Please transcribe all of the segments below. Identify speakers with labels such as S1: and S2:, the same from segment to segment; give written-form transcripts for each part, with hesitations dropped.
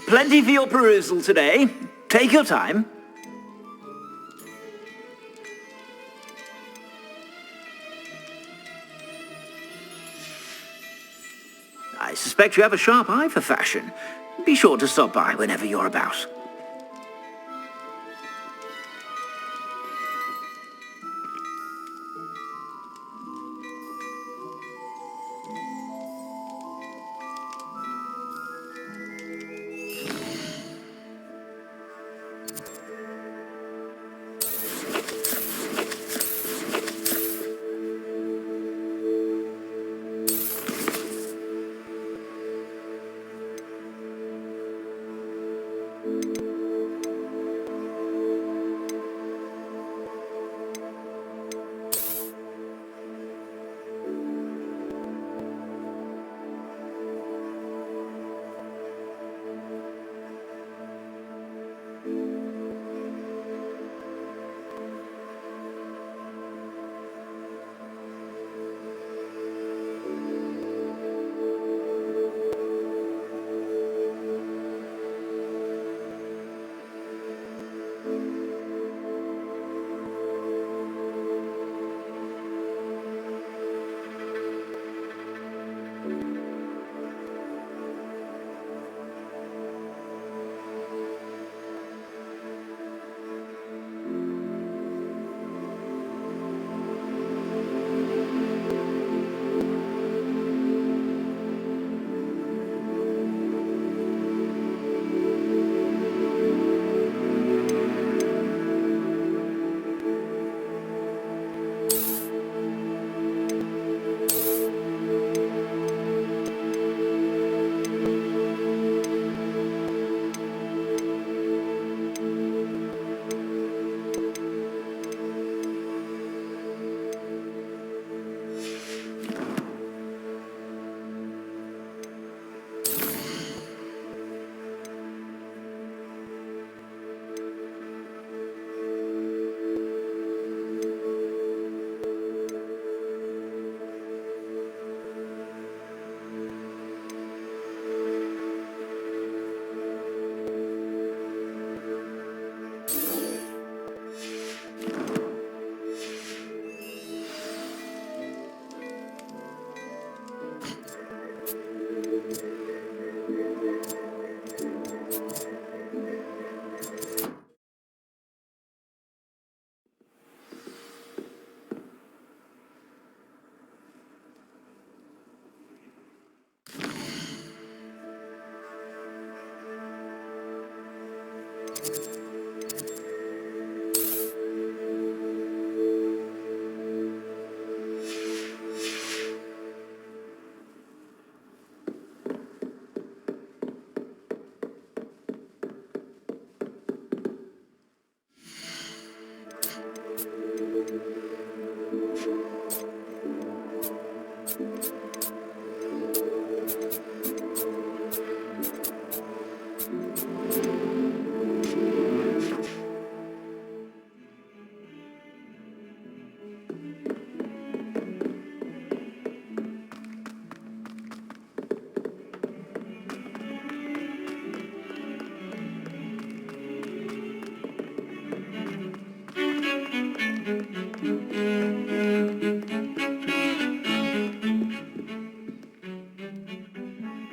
S1: Plenty for your perusal today. Take your time. I suspect you have a sharp eye for fashion. Be sure to stop by whenever you're about.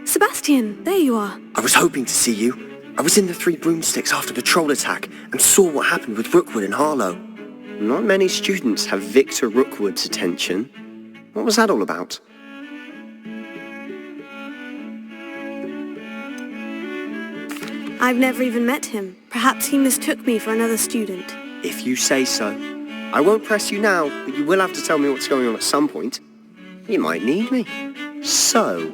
S2: Sebastian, there you are.
S3: I was hoping to see you. I was in the Three Broomsticks after the troll attack and saw what happened with Rookwood and Harlow. Not many students have Victor Rookwood's attention. What was that all about?
S2: I've never even met him. Perhaps he mistook me for another student.
S3: If you say so. I won't press you now, but you will have to tell me what's going on at some point. You might need me. So,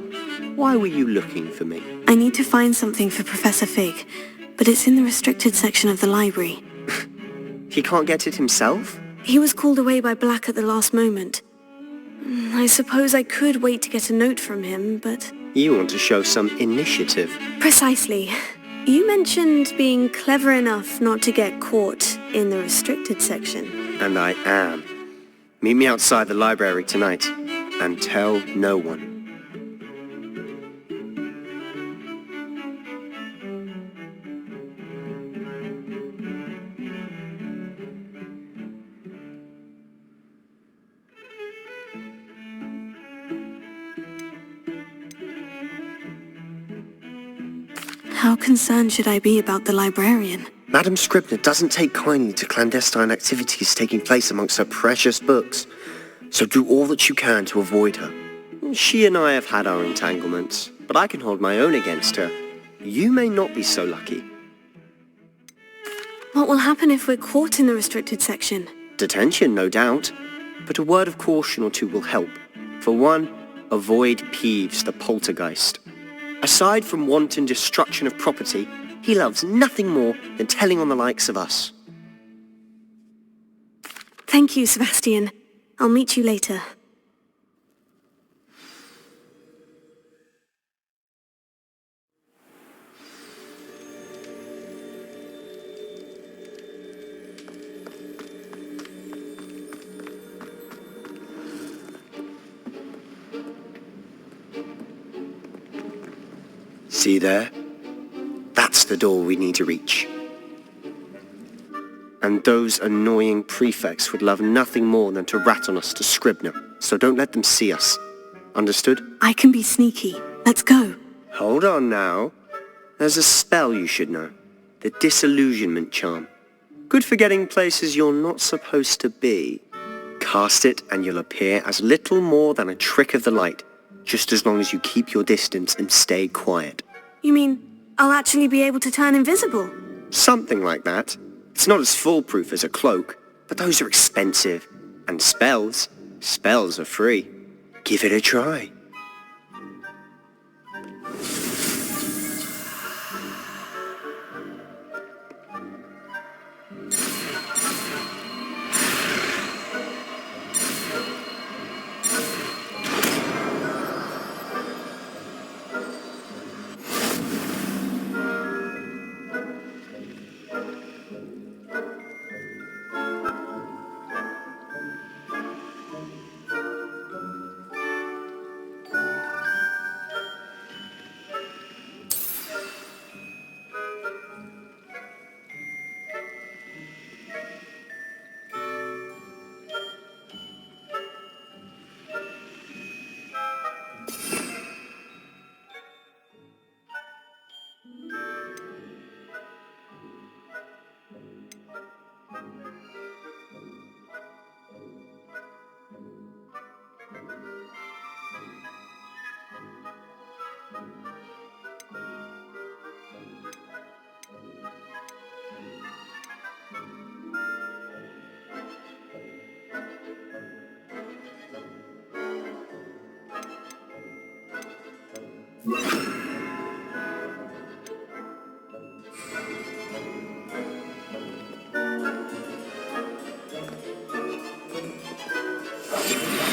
S3: why were you looking for me?
S2: I need to find something for Professor Fig, but it's in the restricted section of the library.
S3: He can't get it himself?
S2: He was called away by Black at the last moment. I suppose I could wait to get a note from him, but...
S3: You want to show some initiative.
S2: Precisely. You mentioned being clever enough not to get caught in the restricted section.
S3: And I am. Meet me outside the library tonight, and tell no one.
S2: How concerned should I be about the librarian?
S3: Madam Scribner doesn't take kindly to clandestine activities taking place amongst her precious books, so do all that you can to avoid her. She and I have had our entanglements, but I can hold my own against her. You may not be so lucky.
S2: What will happen if we're caught in the restricted section?
S3: Detention, no doubt, but a word of caution or two will help. For one, avoid Peeves the poltergeist. Aside from wanton destruction of property, he loves nothing more than telling on the likes of us.
S2: Thank you, Sebastian. I'll meet you later.
S3: See there? That's the door we need to reach. And those annoying prefects would love nothing more than to rat on us to Scribner, so don't let them see us. Understood?
S2: I can be sneaky. Let's go.
S3: Hold on now. There's a spell you should know. The disillusionment charm. Good for getting places you're not supposed to be. Cast it and you'll appear as little more than a trick of the light, just as long as you keep your distance and stay quiet.
S2: You mean I'll actually be able to turn invisible?
S3: Something like that. It's not as foolproof as a cloak, but those are expensive. And spells are free. Give it a try.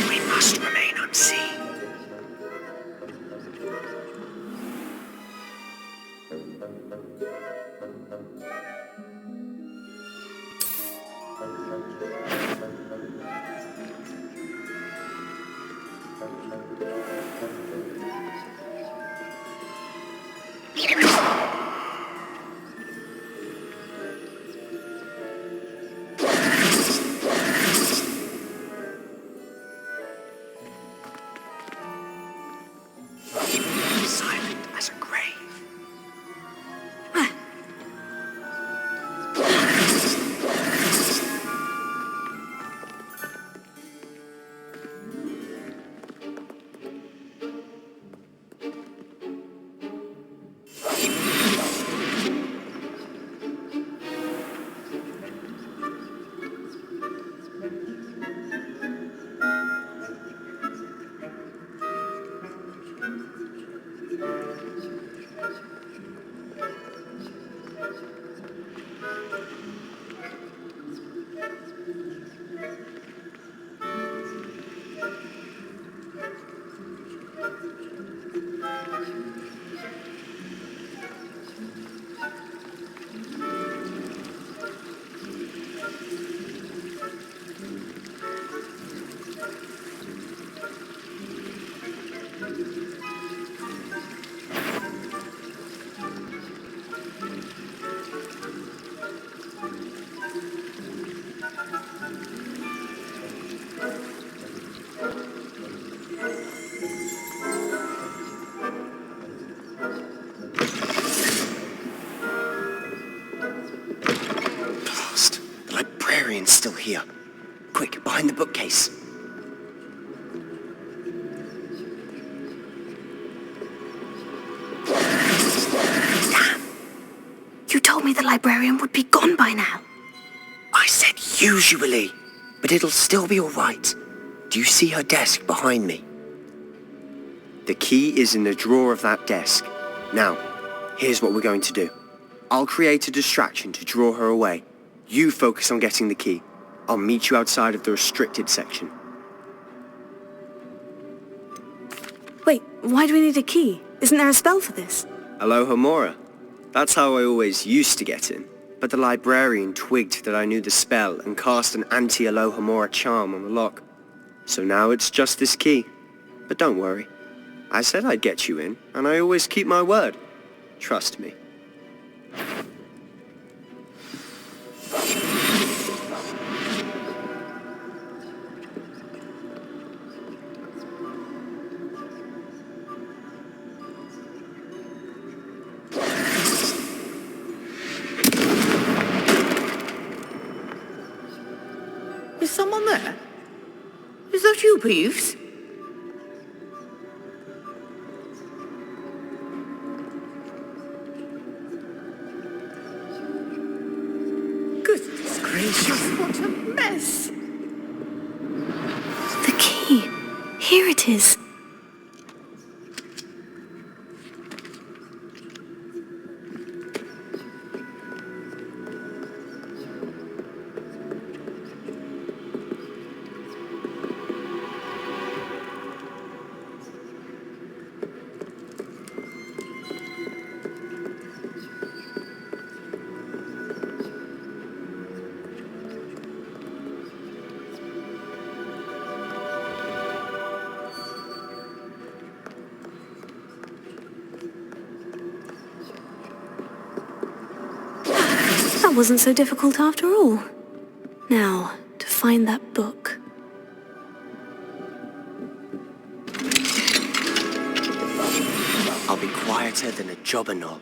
S3: We must remain unseen. Silent as a grave. still here. Quick, behind the bookcase.
S2: Damn. You told me the librarian would be gone by now.
S3: I said usually, but it'll still be all right. Do you see her desk behind me? The key is in the drawer of that desk. Now, here's what we're going to do. I'll create a distraction to draw her away. You focus on getting the key. I'll meet you outside of the restricted section.
S2: Wait, why do we need a key? Isn't there a spell for this?
S3: Alohomora. That's how I always used to get in. But the librarian twigged that I knew the spell and cast an anti-Alohomora charm on the lock. So now it's just this key. But don't worry. I said I'd get you in, and I always keep my word. Trust me.
S1: Is someone there? Is that you, Peeves? Goodness gracious, what a mess!
S2: The key. Here it is. That wasn't so difficult after all. Now, to find that book.
S3: I'll be quieter than a jobberknoll.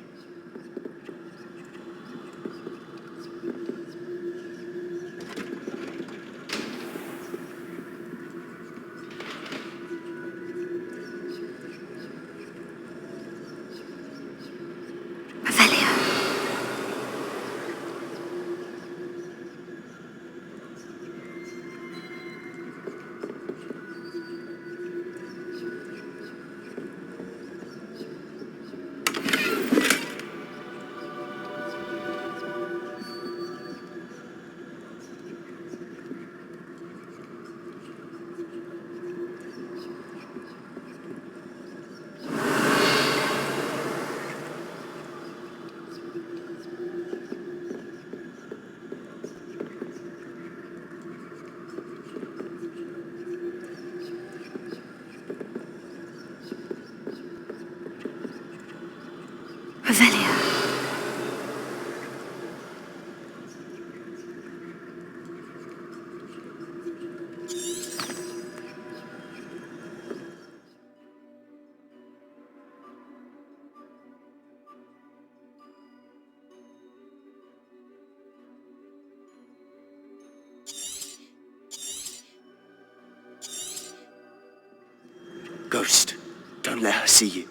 S2: Revelio.
S3: Ghost, don't let her see you.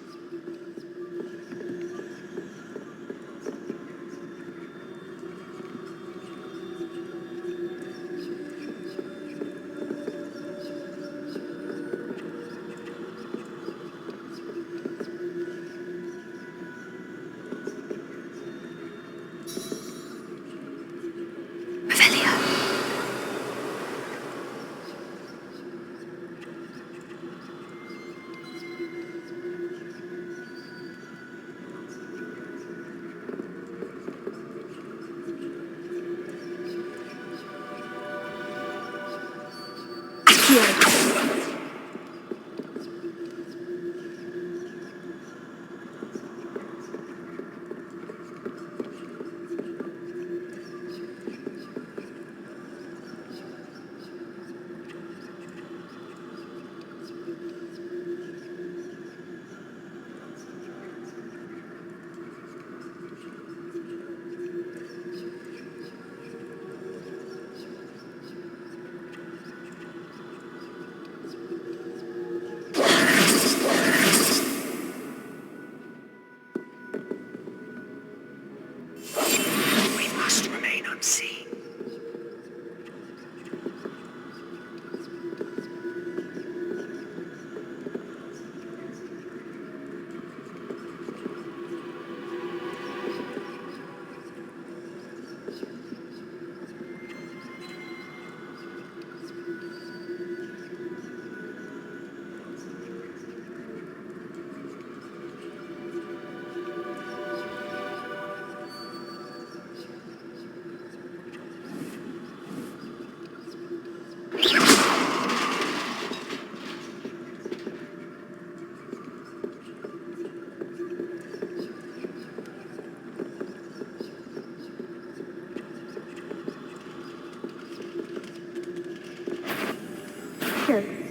S3: see.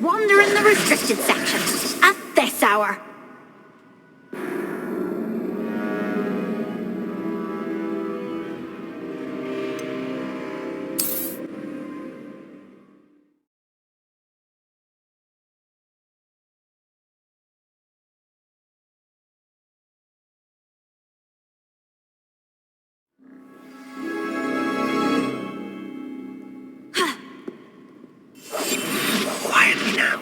S4: Wander in the restricted section at this hour.
S3: Quietly now.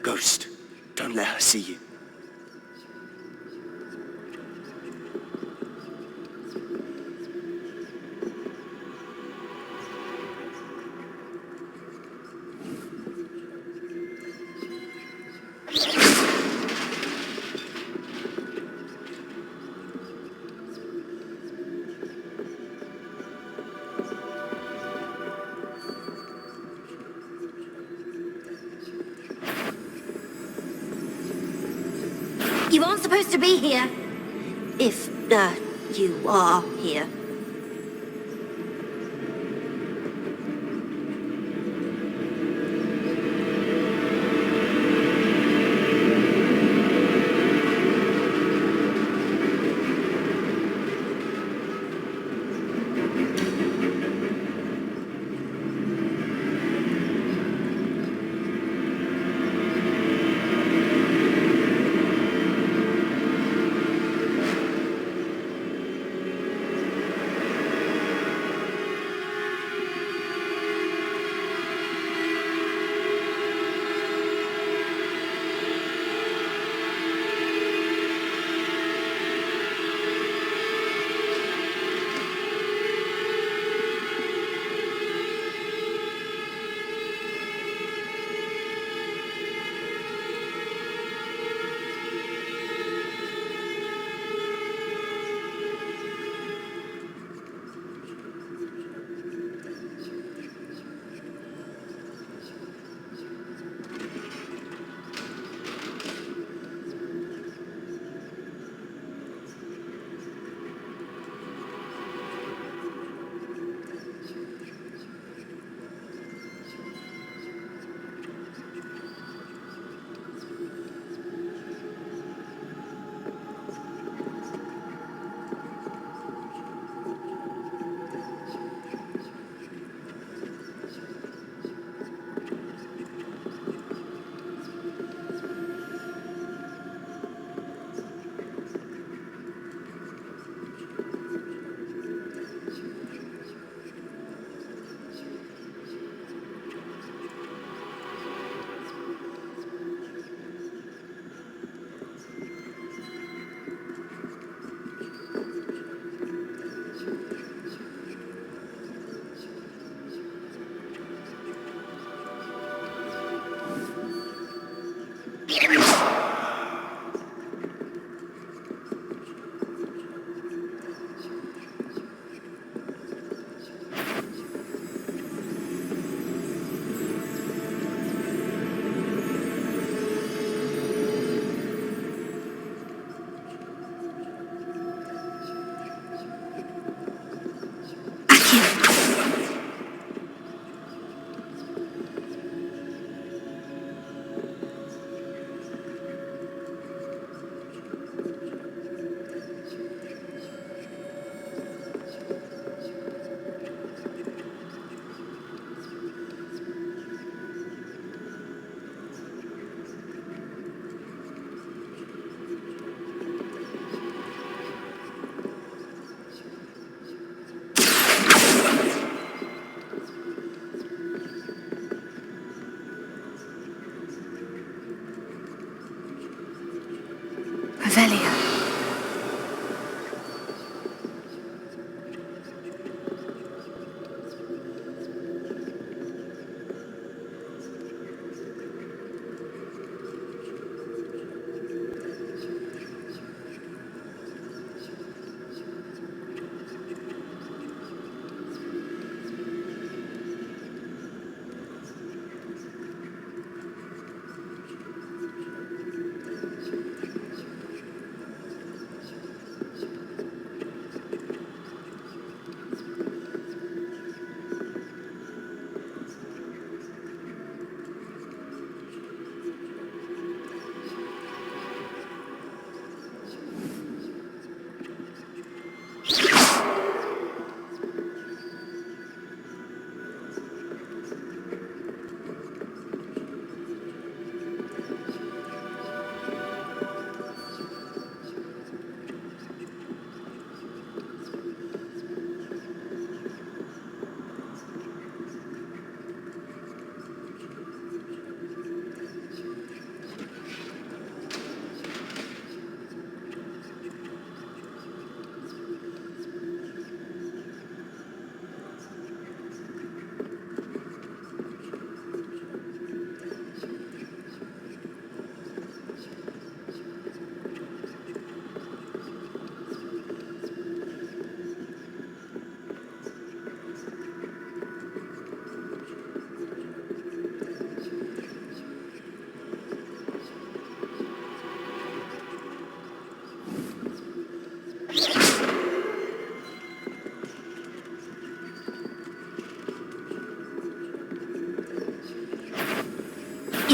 S3: Ghost, don't let her see you.
S4: You aren't supposed to be here. If, you are here.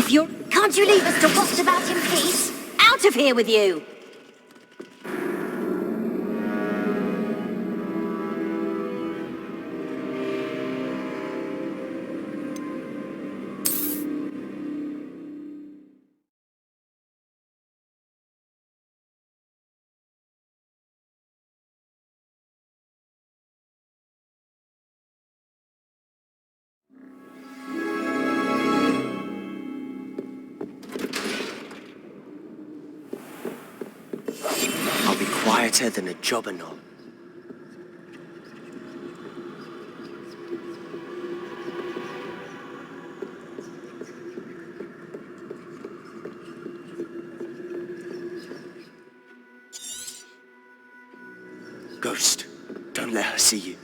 S4: If you're... Can't you leave us to waft about in peace? Out of here with you!
S3: I'll be quieter than a jobberknoll. Ghost, don't let her see you.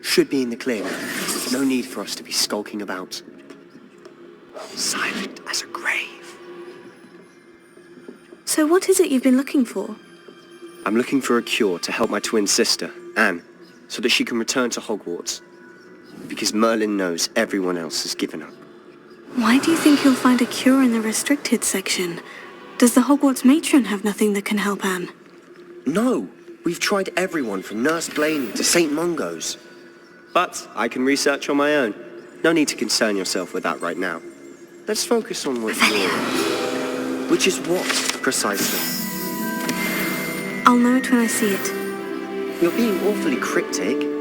S3: Should be in the clear now. No need for us to be skulking about. Silent as a grave.
S2: So what is it you've been looking for?
S3: I'm looking for a cure to help my twin sister, Anne, so that she can return to Hogwarts. Because Merlin knows everyone else has given up.
S2: Why do you think you'll find a cure in the restricted section? Does the Hogwarts matron have nothing that can help Anne?
S3: No! We've tried everyone from Nurse Blaney to St. Mungo's. But I can research on my own. No need to concern yourself with that right now. Let's focus on what you're... Which is what, precisely?
S2: I'll know it when I see it.
S3: You're being awfully cryptic.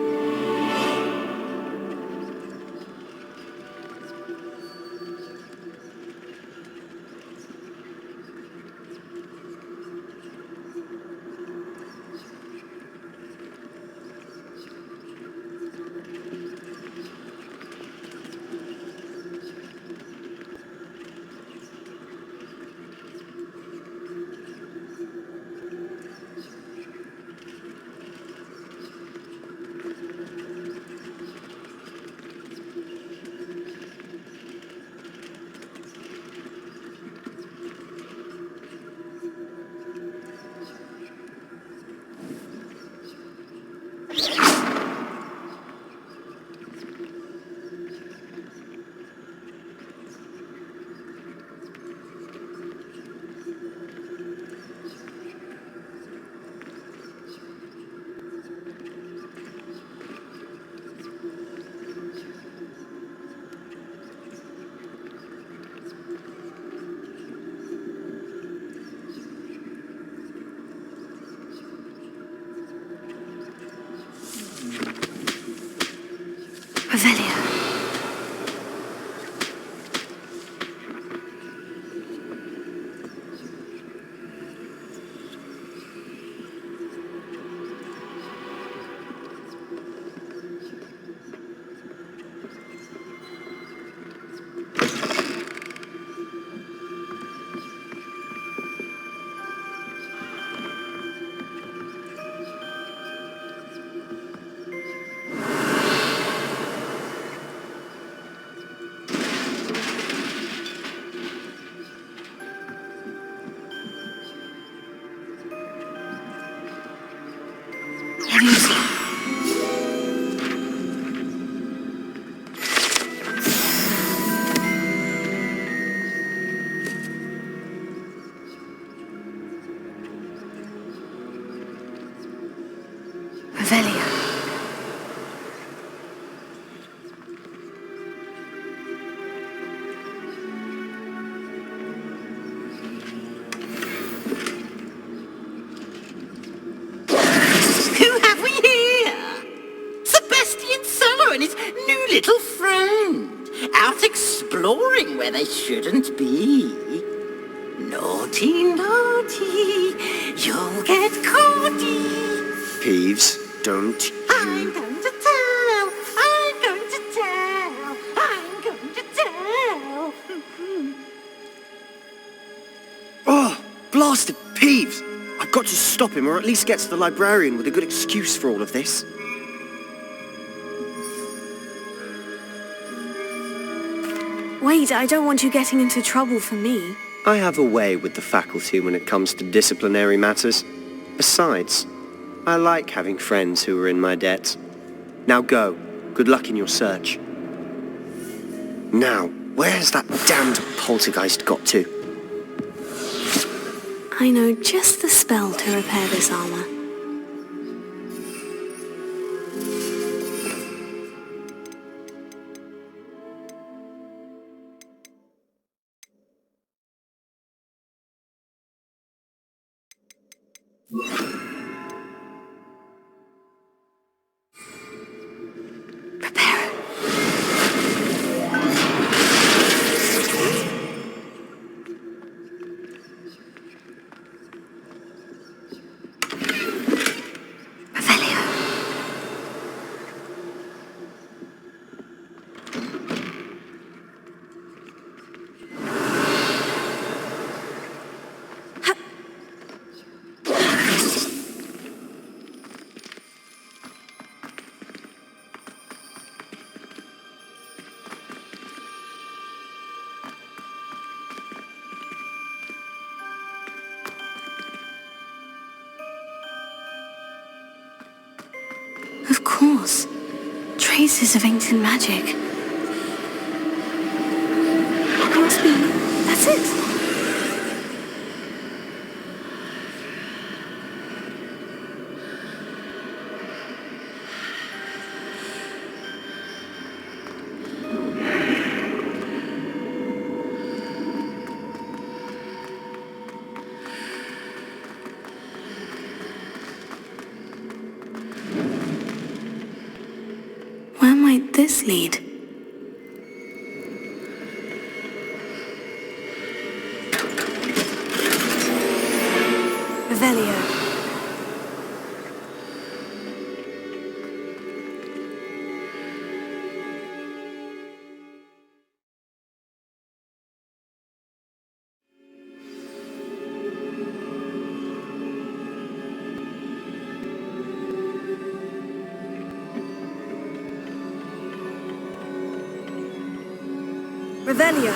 S2: Revelia. Leviosa. Revelio.
S5: Who have we here? Sebastian Solo and his new little friend, out exploring where they shouldn't be. Naughty, naughty, you'll get caughty.
S3: Peeves, don't
S5: I'm
S3: you...
S5: going to tell, I'm going to tell, I'm going to tell.
S3: Oh, blasted Peeves! I've got to stop him, or at least get to the librarian with a good excuse for all of this.
S2: Wait, I don't want you getting into trouble for me.
S3: I have a way with the faculty when it comes to disciplinary matters. Besides, I like having friends who are in my debt. Now go. Good luck in your search. Now, where's that damned poltergeist got to?
S2: I know just the spell to repair this armor. Prepare. Revelio. Of course. Traces of ancient magic. Must be. That's it. Where might this lead? Revelio. Revelio.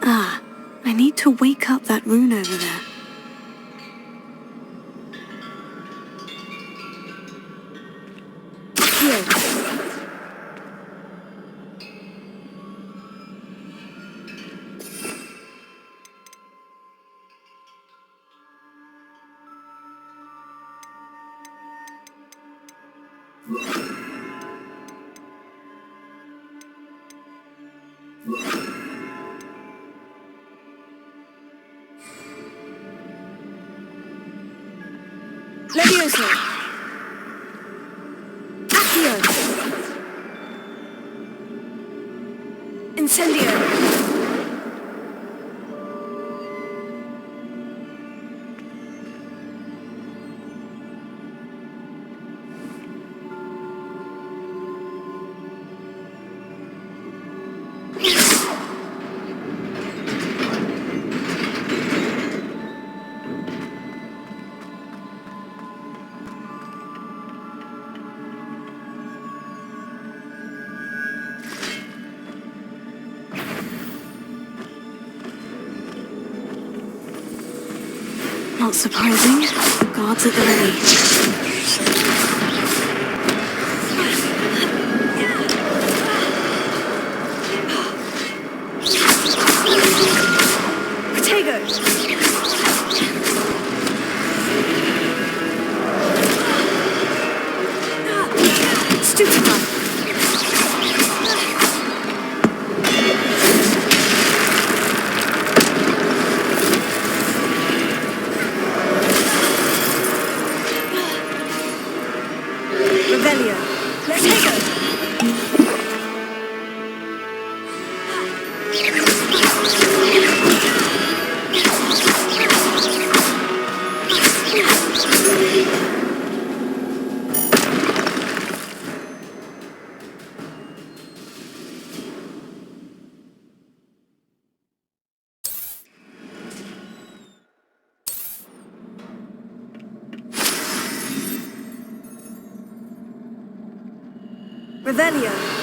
S2: Ah, I need to wake up that rune over there. Here. Leviosa. Accio. Incendio. Not surprising. Guards at the ready. Revelio.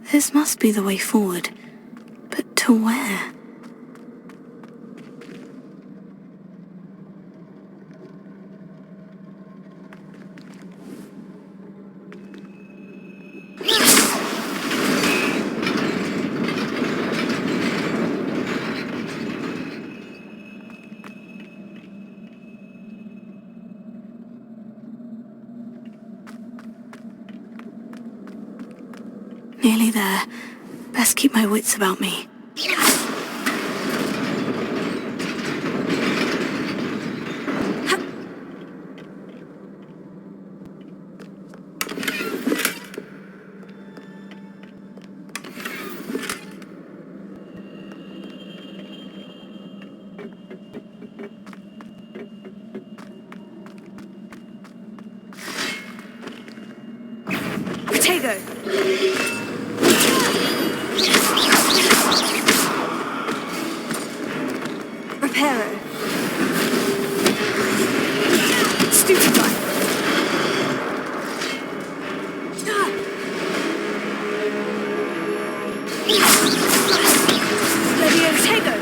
S2: This must be the way forward. But to where? Nearly there. Best keep my wits about me. Potato! Reparo. Stupefy. Leviotago.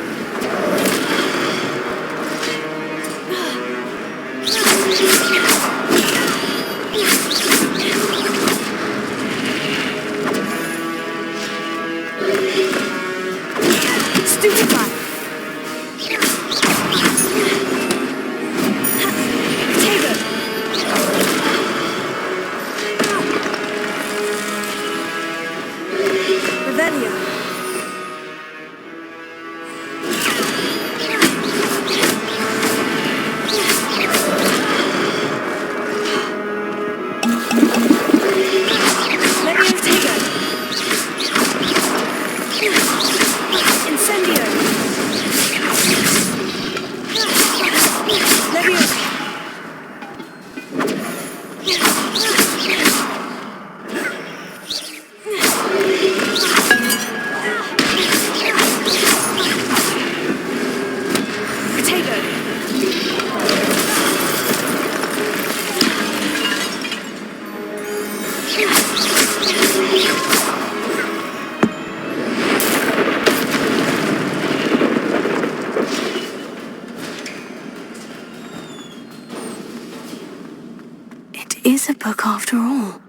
S2: Stupefy. is a book after all.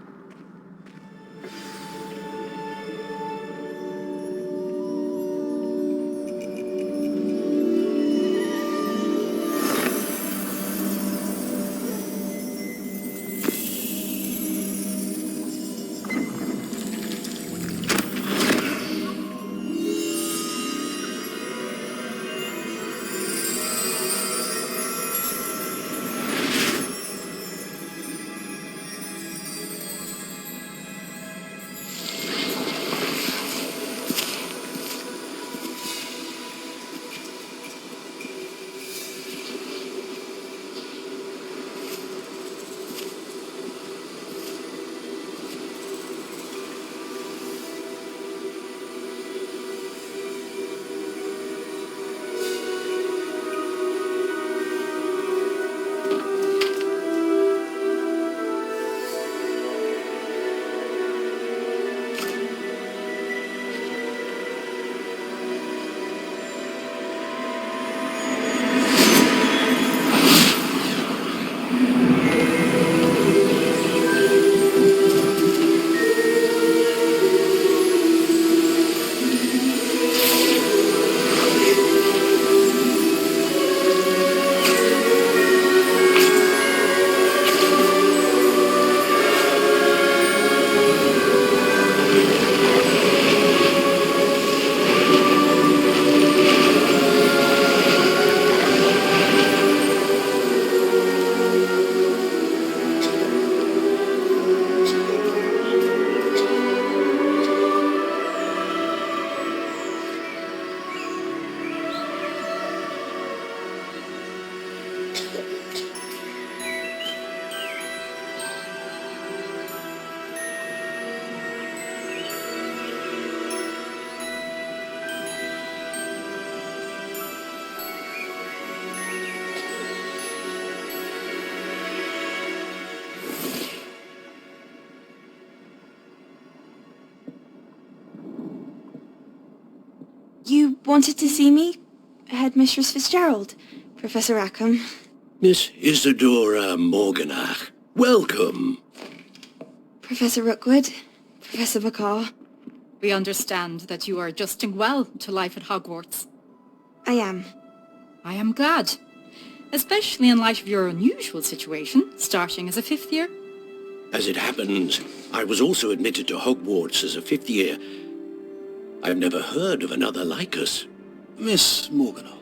S6: You wanted to see me? Headmistress Fitzgerald, Professor Rackham.
S7: Miss Isadora Morganach, welcome.
S6: Professor Rookwood, Professor Bakar.
S8: We understand that you are adjusting well to life at Hogwarts.
S6: I am.
S8: I am glad, especially in light of your unusual situation, starting as a fifth year.
S7: As it happens, I was also admitted to Hogwarts as a fifth year. I've never heard of another like us.
S9: Miss Morganach,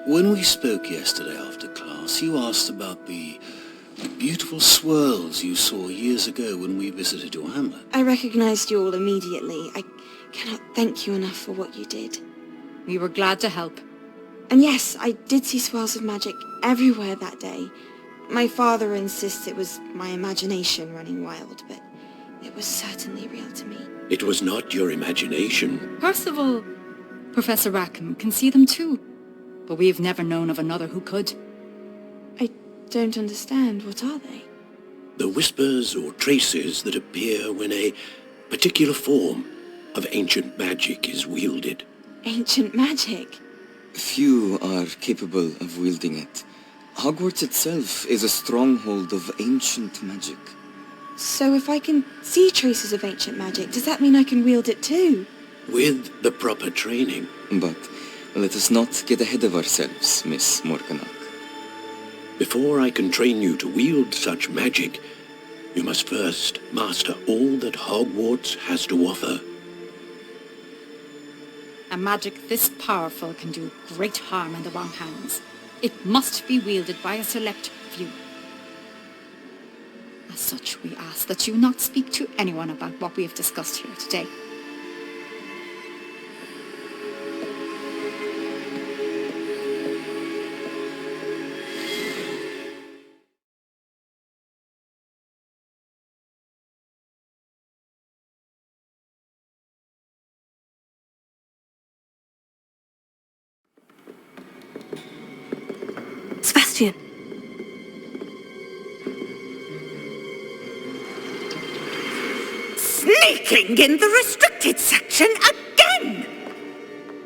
S9: when we spoke yesterday after class, you asked about the beautiful swirls you saw years ago when we visited your hamlet.
S6: I recognized you all immediately. I cannot thank you enough for what you did.
S8: We were glad to help.
S6: And yes, I did see swirls of magic everywhere that day. My father insists it was my imagination running wild, but it was certainly real to me.
S7: It was not your imagination.
S8: Percival, Professor Rackham can see them too, but we've never known of another who could.
S6: I don't understand. What are they?
S7: The whispers or traces that appear when a particular form of ancient magic is wielded.
S6: Ancient magic?
S10: Few are capable of wielding it. Hogwarts itself is a stronghold of ancient magic.
S6: So if I can see traces of ancient magic, does that mean I can wield it too?
S7: With the proper training.
S10: But let us not get ahead of ourselves, Miss Morganach.
S7: Before I can train you to wield such magic, you must first master all that Hogwarts has to offer.
S8: A magic this powerful can do great harm in the wrong hands. It must be wielded by a select few. As such, we ask that you not speak to anyone about what we have discussed here today.
S2: Sebastian.
S5: Sneaking in the restricted section again!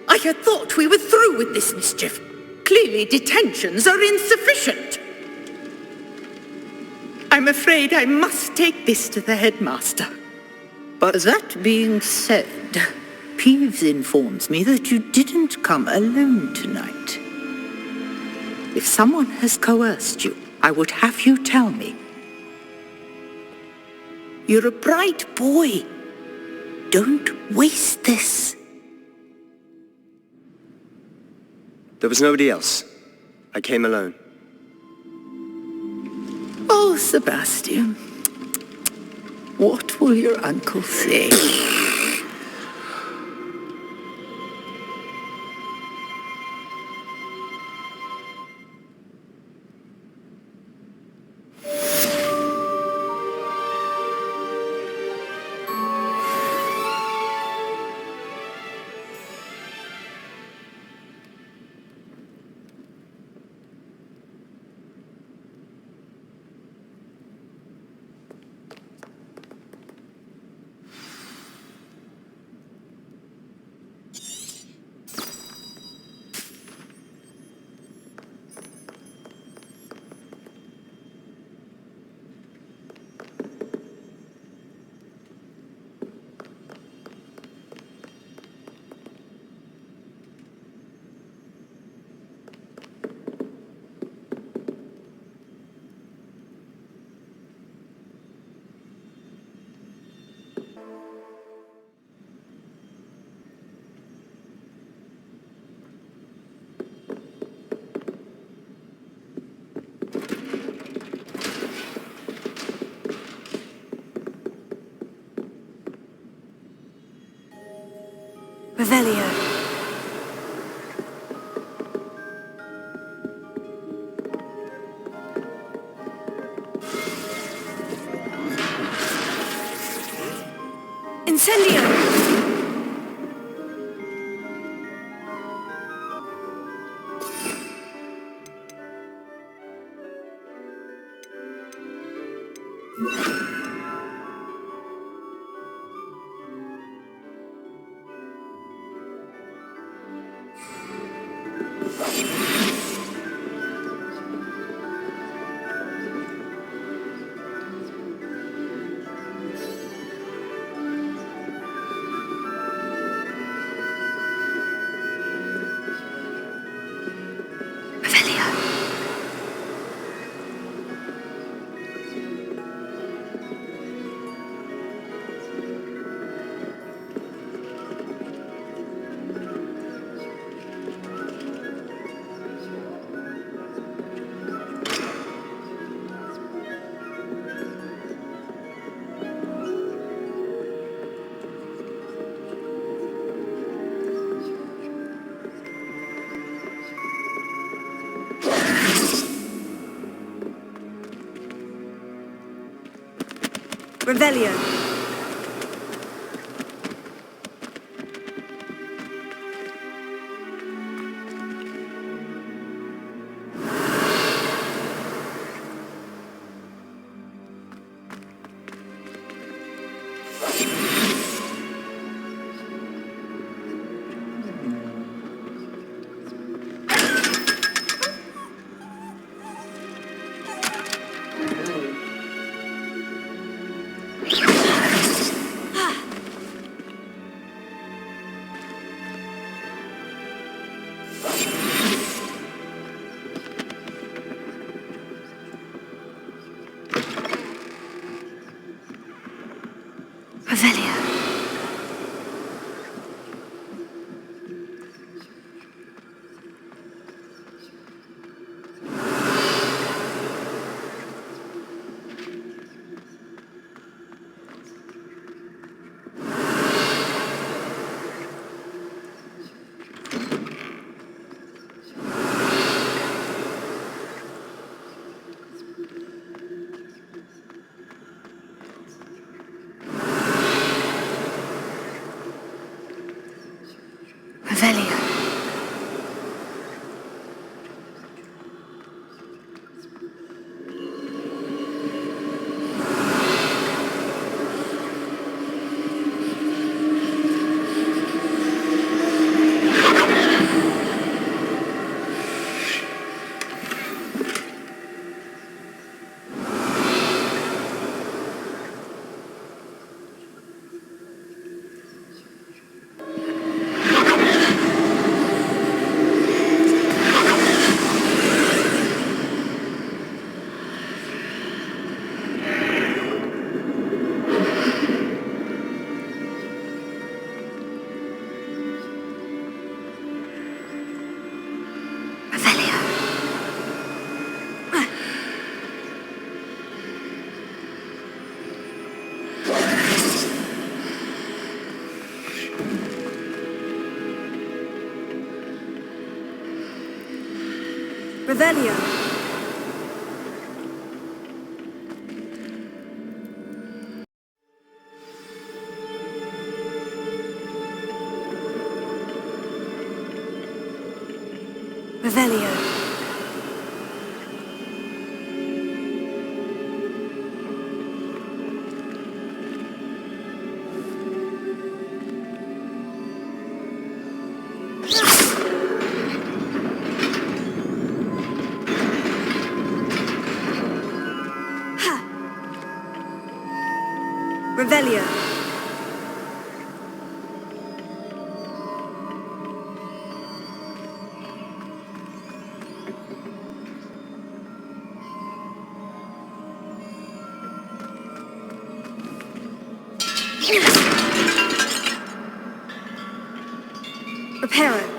S5: I had thought we were through with this mischief. Clearly detentions are insufficient. I'm afraid I must take this to the headmaster.
S3: But
S5: That being said, Peeves informs me that you didn't come alone tonight. If someone has coerced you, I would have you tell me. You're a bright boy. Don't waste this.
S3: there was nobody else. I came alone.
S5: Oh, Sebastian. What will your uncle say?
S2: Revelio. Incendio. Revelio. Revelio. Revelio. Revelio. Revelio. Reparo.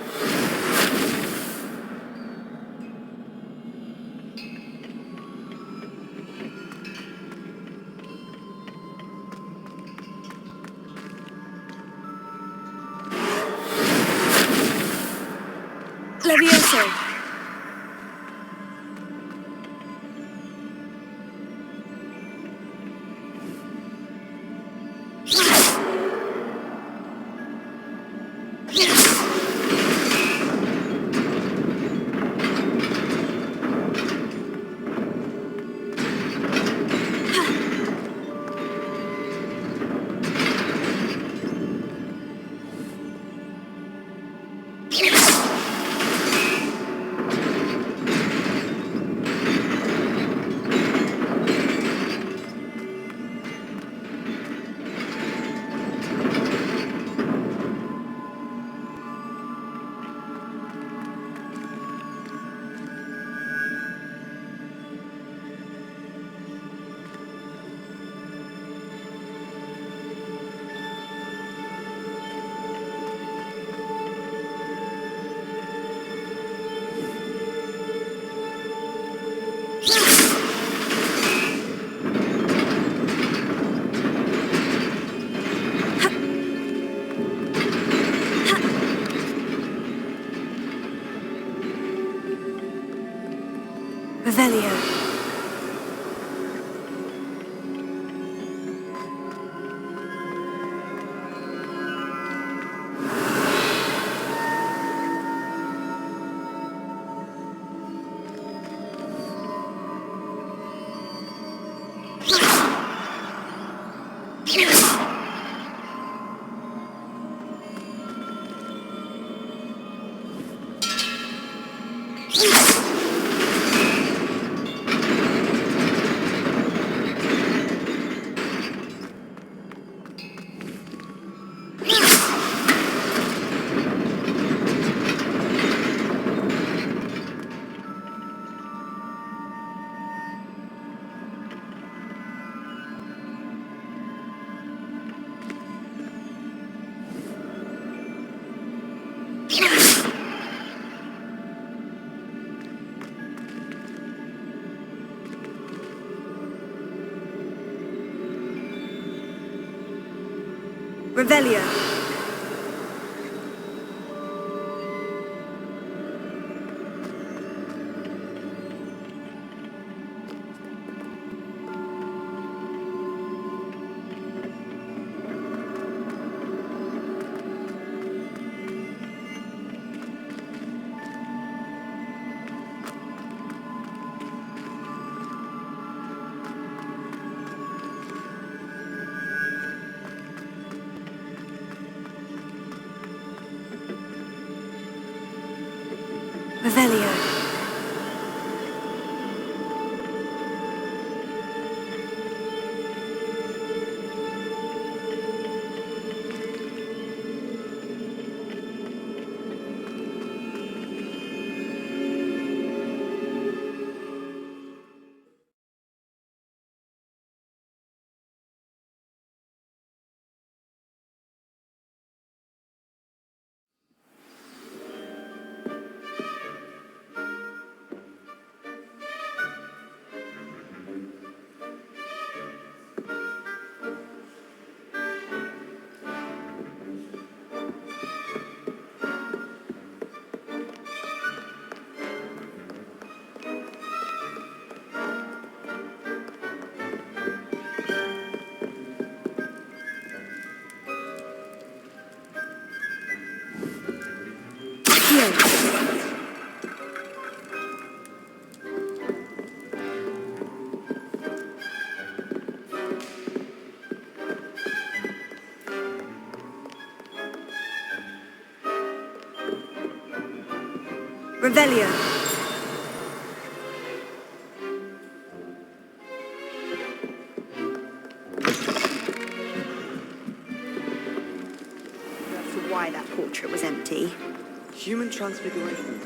S2: Levioso. Revelio. Revelio. Revelio. Revelio.
S11: For why that portrait was empty.
S3: Human transfiguration.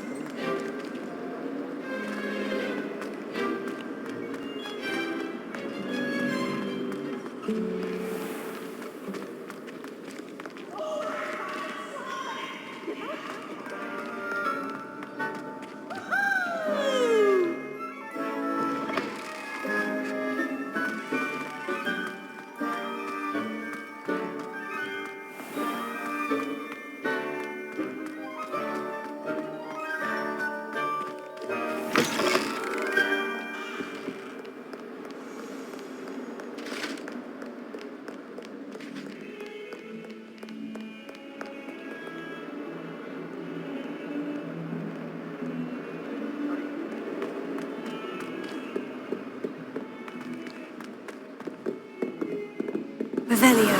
S2: Revelio.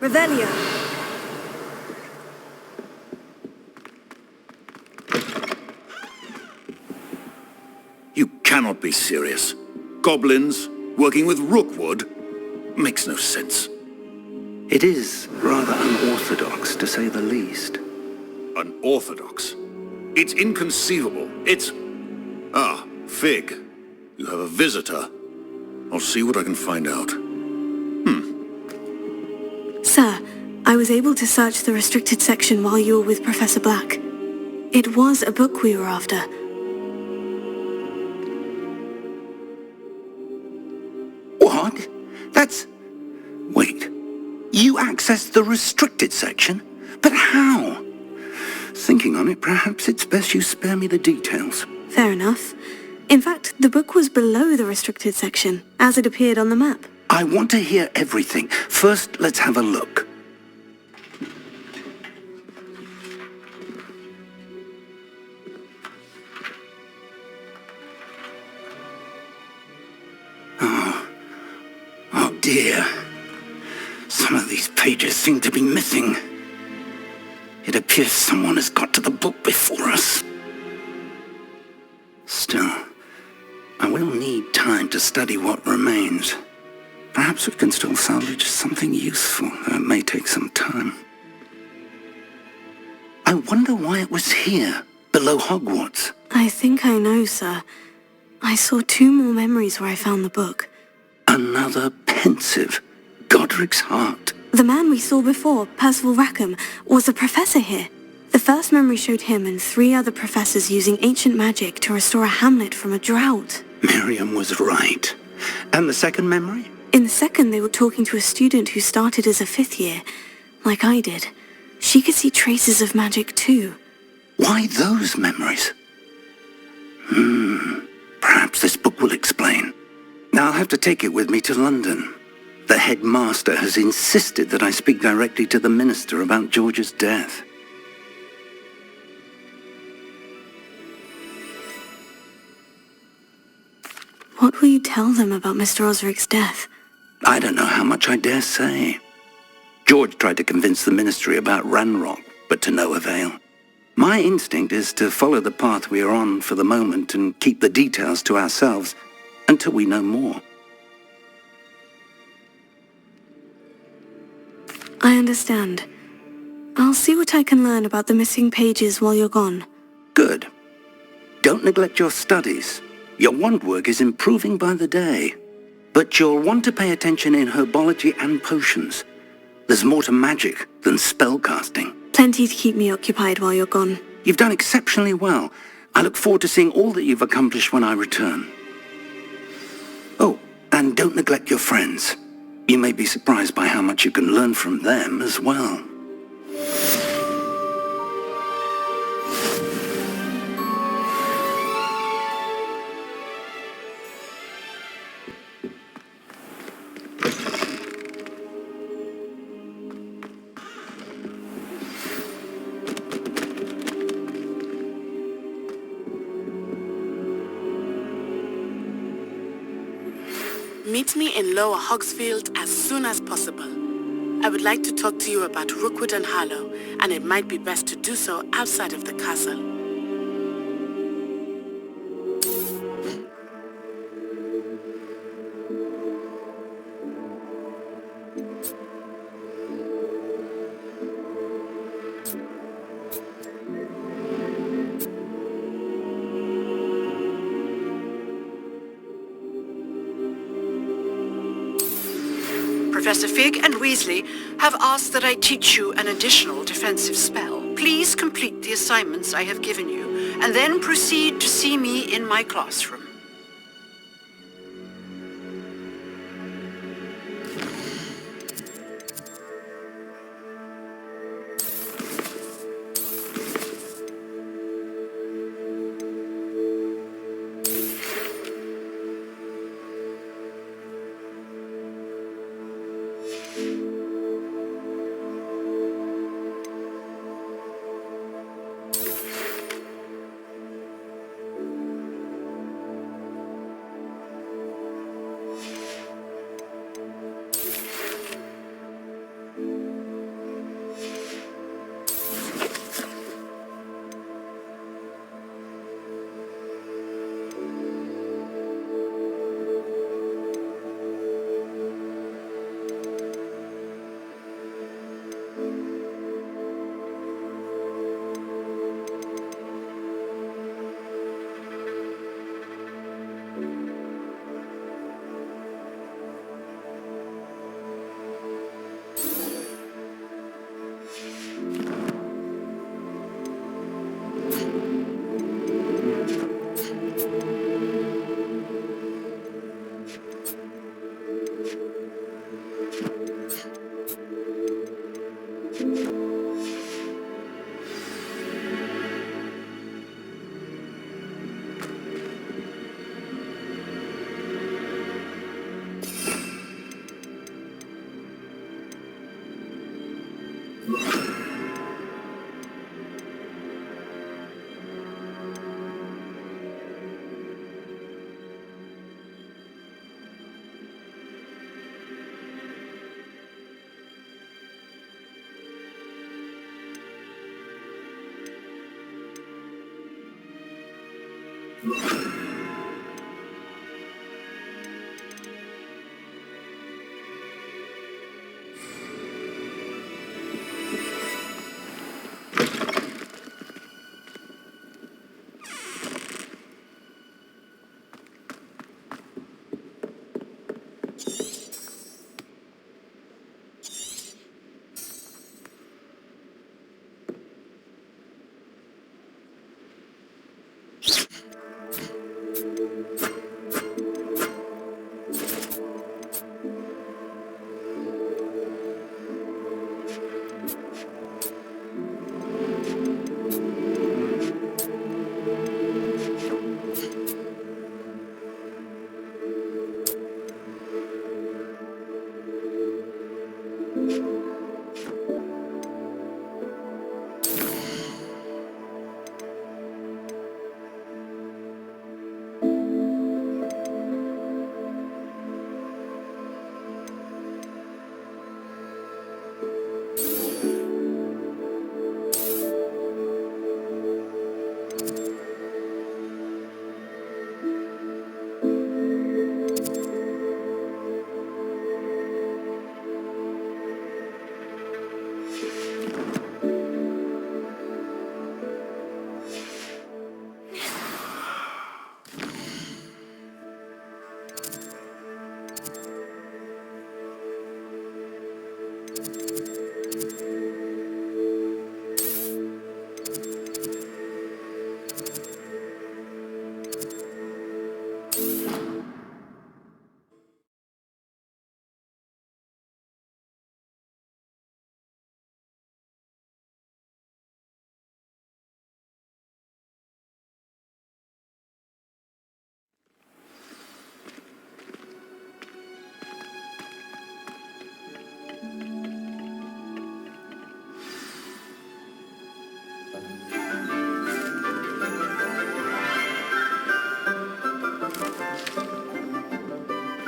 S2: Revelio.
S12: You cannot be serious. Goblins working with Rookwood makes no sense.
S1: It is rather unorthodox, to say the least.
S12: Unorthodox? It's inconceivable. It's... Ah, Fig. You have a visitor. I'll see what I can find out.
S2: Sir, I was able to search the restricted section while you were with Professor Black. It was a book we were after.
S1: What? That's... Wait. You accessed the restricted section? But how? Thinking on it, perhaps it's best you spare me the details.
S2: Fair enough. In fact, the book was below the restricted section, as it appeared on the map.
S1: I want to hear everything. First, let's have a look. Oh dear. Some of these pages seem to be missing. It appears someone has got to the book before us. Still, I will need time to study what remains. Perhaps we can still salvage something useful, though it may take some time. I wonder why it was here, below Hogwarts.
S2: I think I know, sir. I saw 2 more memories where I found the book.
S1: Another pensive. Godric's heart.
S2: The man we saw before, Percival Rackham, was a professor here. The first memory showed him and 3 other professors using ancient magic to restore a hamlet from a drought.
S1: Miriam was right. And the second memory?
S2: In the second, they were talking to a student who started as a 5th year, like I did. She could see traces of magic too.
S1: Why those memories? Perhaps this book will explain. Now I'll have to take it with me to London. The headmaster has insisted that I speak directly to the minister about George's death.
S2: What will you tell them about Mr. Osric's death?
S1: I don't know how much I dare say. George tried to convince the ministry about Ranrock, but to no avail. My instinct is to follow the path we are on for the moment and keep the details to ourselves until we know more.
S2: I understand. I'll see what I can learn about the missing pages while you're gone.
S1: Good. Don't neglect your studies. Your wand work is improving by the day. But you'll want to pay attention in herbology and potions. There's more to magic than spellcasting.
S2: Plenty to keep me occupied while you're gone.
S1: You've done exceptionally well. I look forward to seeing all that you've accomplished when I return. Oh, and don't neglect your friends. You may be surprised by how much you can learn from them as well.
S13: Meet me in Lower Hogsfield as soon as possible. I would like to talk to you about Rookwood and Harlow, and it might be best to do so outside of the castle.
S14: Professor Fig and Weasley have asked that I teach you an additional defensive spell. Please complete the assignments I have given you, and then proceed to see me in my classroom.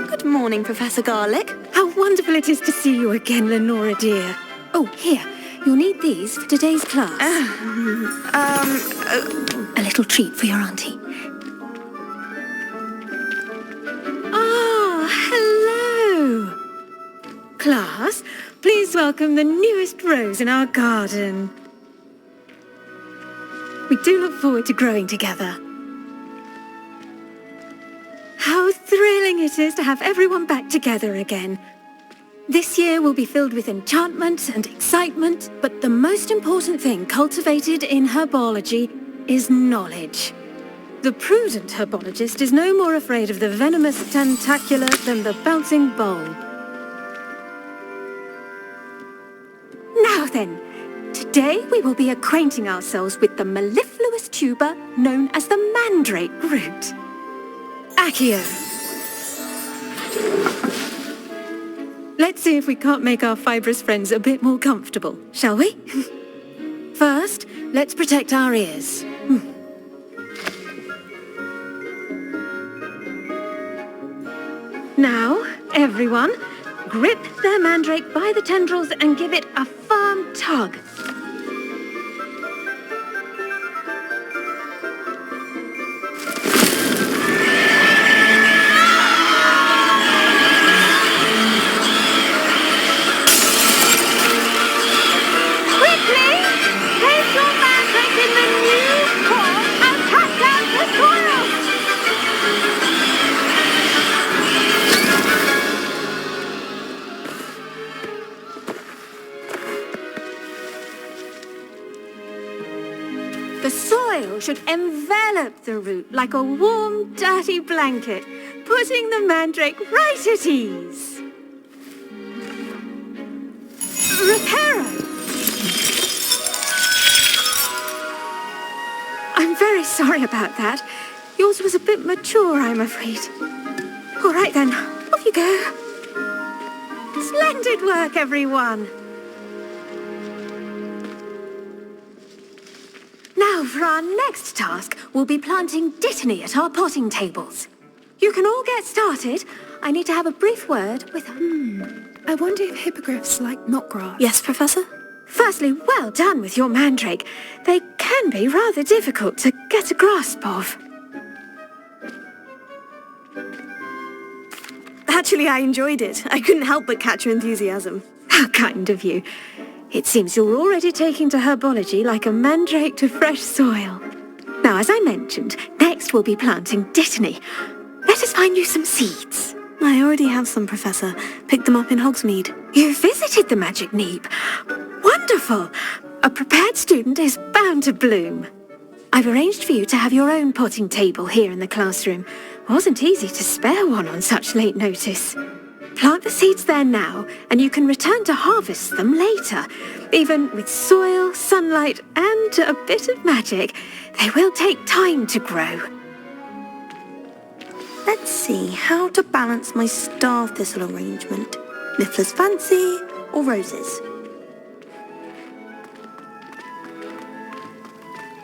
S2: Good morning, Professor Garlick.
S15: How wonderful it is to see you again, Lenora dear. Oh, here, you'll need these for today's class. A little treat for your auntie. Ah, hello. Class, please welcome the newest rose in our garden. We do look forward to growing together. How thrilling it is to have everyone back together again. This year will be filled with enchantment and excitement, but the most important thing cultivated in herbology is knowledge. The prudent herbologist is no more afraid of the venomous tentacula than the bouncing bulb. Now then, today we will be acquainting ourselves with the mellifluous tuber known as the mandrake root. Accio. Let's see if we can't make our fibrous friends a bit more comfortable, shall we? First, let's protect our ears. Now, everyone, grip their mandrake by the tendrils and give it a firm tug. The soil should envelop the root like a warm, dirty blanket, putting the mandrake right at ease. Reparo! I'm very sorry about that. Yours was a bit mature, I'm afraid. All right then, off you go. Splendid work, everyone. Now, for our next task, we'll be planting dittany at our potting tables. You can all get started. I need to have a brief word with...
S2: I wonder if hippogriffs like knotgrass. Yes, Professor?
S15: Firstly, well done with your mandrake. They can be rather difficult to get a grasp of.
S2: Actually, I enjoyed it. I couldn't help but catch your enthusiasm.
S15: How kind of you. It seems you're already taking to herbology like a mandrake to fresh soil. Now, as I mentioned, next we'll be planting dittany. Let us find you some seeds.
S2: I already have some, Professor. Picked them up in Hogsmeade.
S15: You visited the Magic Neep. Wonderful. A prepared student is bound to bloom. I've arranged for you to have your own potting table here in the classroom. Wasn't easy to spare one on such late notice. Plant the seeds there now, and you can return to harvest them later. Even with soil, sunlight, and a bit of magic, they will take time to grow.
S2: Let's see how to balance my star thistle arrangement. Niffler's Fancy or roses?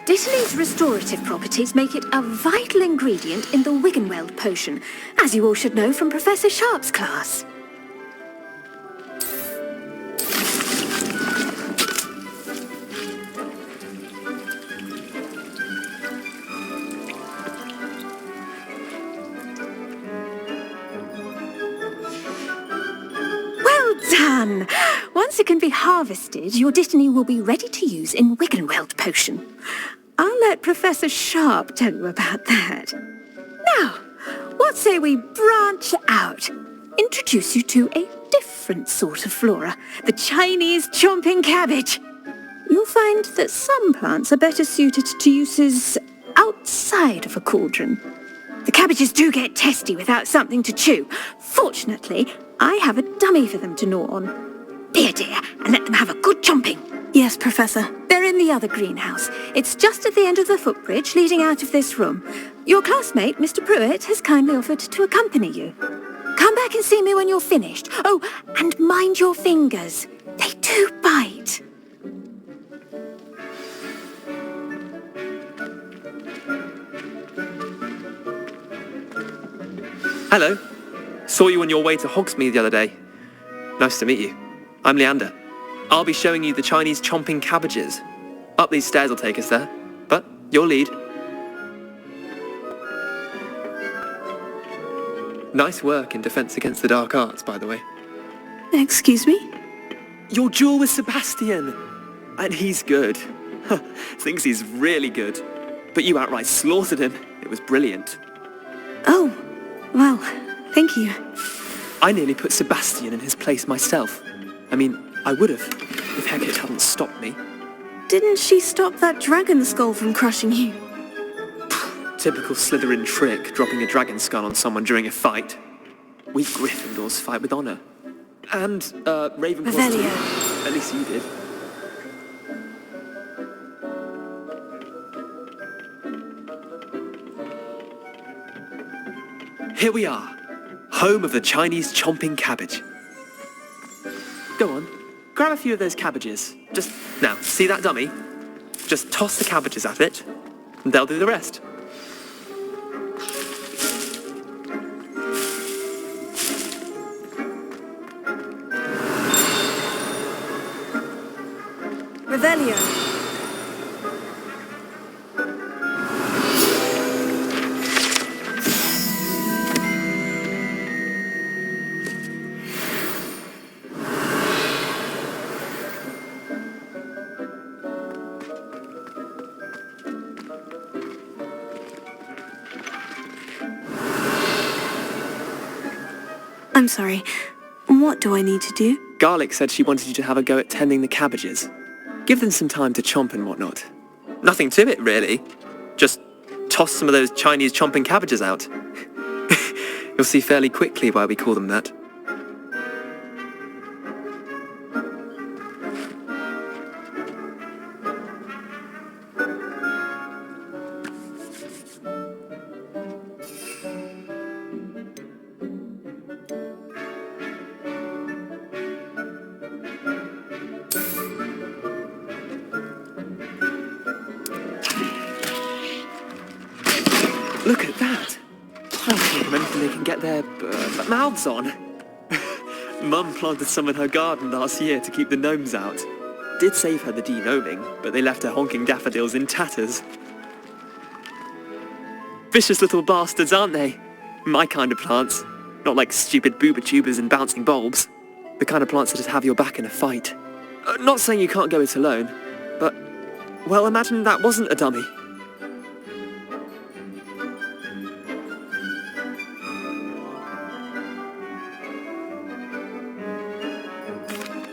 S15: Dittany's restorative properties make it a vital ingredient in the Wiggenweld potion, as you all should know from Professor Sharp's class. Well done! Once it can be harvested, your dittany will be ready to use in Wiggenweld potion. I'll let Professor Sharp tell you about that. Now, what say we branch out? Introduce you to a different sort of flora, the Chinese chomping cabbage. You'll find that some plants are better suited to uses outside of a cauldron. The cabbages do get testy without something to chew. Fortunately, I have a dummy for them to gnaw on. Be a dear and let them have a good chomping.
S2: Yes, Professor.
S15: They're in the other greenhouse. It's just at the end of the footbridge leading out of this room. Your classmate, Mr. Pruitt, has kindly offered to accompany you. Come back and see me when you're finished. Oh, and mind your fingers. They do bite.
S16: Hello. Saw you on your way to Hogsmeade the other day. Nice to meet you. I'm Leander. I'll be showing you the Chinese chomping cabbages. Up these stairs will take us there, but your lead. Nice work in Defense Against the Dark Arts, by the way.
S2: Excuse me?
S16: Your duel with Sebastian! And he's good. Thinks he's really good. But you outright slaughtered him. It was brilliant.
S2: Oh, well, thank you.
S16: I nearly put Sebastian in his place myself. I mean, I would have, if Hecate hadn't stopped me.
S2: Didn't she stop that dragon skull from crushing you?
S16: Typical Slytherin trick, dropping a dragon skull on someone during a fight. We Gryffindors fight with honor. And, Ravenclaw too. At least you did. Here we are, home of the Chinese chomping cabbage. Go on, grab a few of those cabbages. Just, now, see that dummy? Just toss the cabbages at it, and they'll do the rest.
S2: Revelio. I'm sorry. What do I need to do?
S16: Garlic said she wanted you to have a go at tending the cabbages. Give them some time to chomp and whatnot. Nothing to it, really. Just toss some of those Chinese chomping cabbages out. You'll see fairly quickly why we call them that. Look at that! I can't think of anything they can get their mouths on. Mum planted some in her garden last year to keep the gnomes out. Did save her the de-gnoming, but they left her honking daffodils in tatters. Vicious little bastards, aren't they? My kind of plants. Not like stupid booba tubers and bouncing bulbs. The kind of plants that just have your back in a fight. Not saying you can't go it alone, but, well, imagine that wasn't a dummy.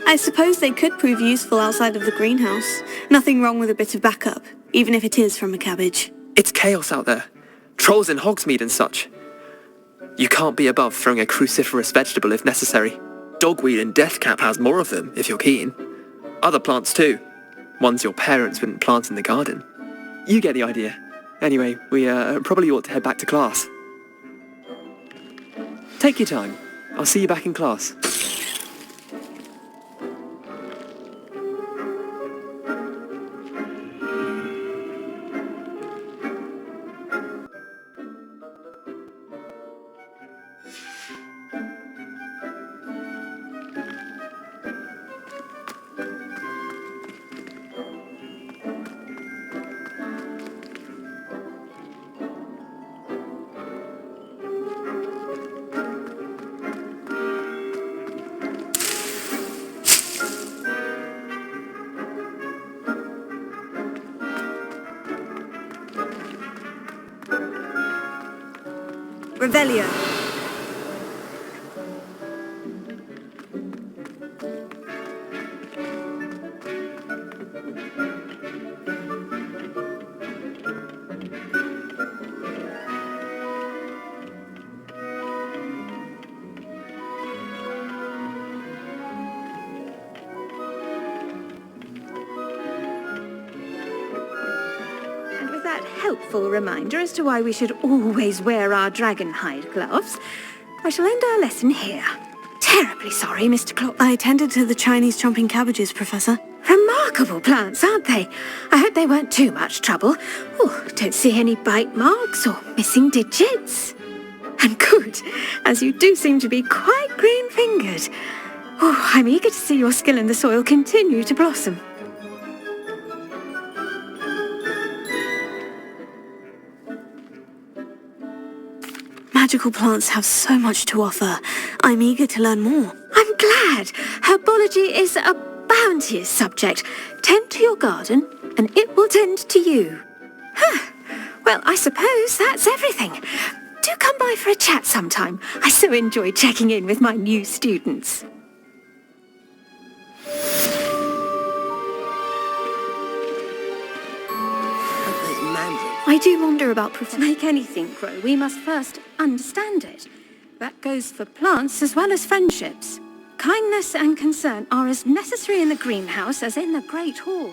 S2: I suppose they could prove useful outside of the greenhouse. Nothing wrong with a bit of backup, even if it is from a cabbage.
S16: It's chaos out there. Trolls in Hogsmeade and such. You can't be above throwing a cruciferous vegetable if necessary. Dogweed and deathcap has more of them, if you're keen. Other plants too. Ones your parents wouldn't plant in the garden. You get the idea. Anyway, we probably ought to head back to class. Take your time. I'll see you back in class.
S2: Revelio.
S15: Helpful reminder as to why we should always wear our dragon hide gloves, I shall end our lesson here. Terribly sorry, Mr. Claw.
S2: I attended to the Chinese chomping cabbages, Professor.
S15: Remarkable plants, aren't they? I hope they weren't too much trouble. Oh, don't see any bite marks or missing digits. And good, as you do seem to be quite green-fingered. Oh, I'm eager to see your skill in the soil continue to blossom.
S2: Magical plants have so much to offer. I'm eager to learn more.
S15: I'm glad. Herbology is a bounteous subject. Tend to your garden, and it will tend to you. Well, I suppose that's everything. Do come by for a chat sometime. I so enjoy checking in with my new students. I do wonder about to make anything grow, we must first understand it. That goes for plants as well as friendships. Kindness and concern are as necessary in the greenhouse as in the Great Hall.